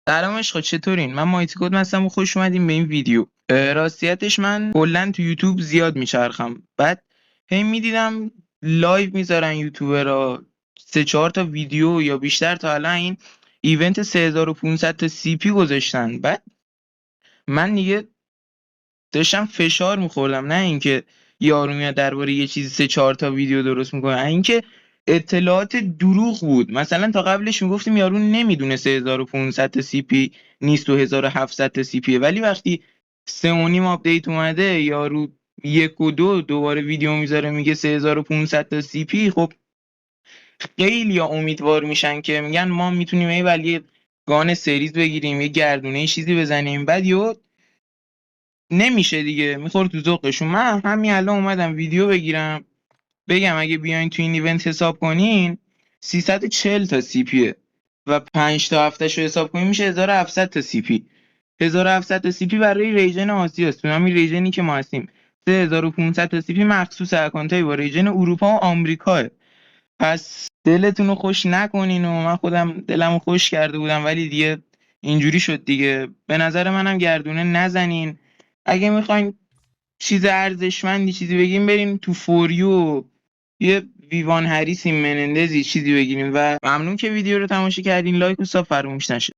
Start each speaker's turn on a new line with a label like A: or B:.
A: سلام عشقا، چطورین؟ من مایتی کد هستم و خوش اومدیم به این ویدیو. راستیتش من کلا تو یوتیوب زیاد میچرخم، بعد هی میدیدم لایو میذارن یوتیوبرها 3-4 تا ویدیو یا بیشتر تا الان این ایونت 3500 تا سی پی گذاشتن. بعد من دیگه داشتم فشار میخوردم، نه اینکه یارو میاد درباره یه چیزی 3-4 تا ویدیو درست میکنه، اینکه اطلاعات دروغ بود. مثلا تا قبلش میگفتیم یارو نمیدونه 3500 تا سی پی نیست و 1700 تا سی پی، ولی وقتی 3.5 آپدیت اومده یارو 1 و 2 دوباره ویدیو میذاره میگه 3500 تا سی پی، خب خیلی امیدوار میشن که میگن ما میتونیم ایول یه گان سریز بگیریم، یه گردونه چیزی بزنیم، بعد یهو نمیشه دیگه، میخوره تو ذوقشون. من همین الان اومدم ویدیو بگیرم بگم اگه بیاین تو این ایونت حساب کنین 340 تا سی پیه و 5 تا هفتهشو حساب کنین میشه 1700 تا سی پی. 1700 تا سی پی برای ریجن آسیاست، تو همین ریجنی که ما هستیم. 3500 تا سی پی مخصوص اکانتای با ریجن اروپا و آمریکاه. پس دلتون رو خوش نکنین و من خودم دلمو خوش کرده بودم ولی دیگه اینجوری شد دیگه. به نظر منم گردونه نزنین. اگه میخواین چیز ارزشمندی چیزی بگیم بریم تو فوریو یه ویوان هریسی منندزی چیزی بگیریم. و ممنون که ویدیو رو تماشا کردین. لایک و ساب فراموش نشه.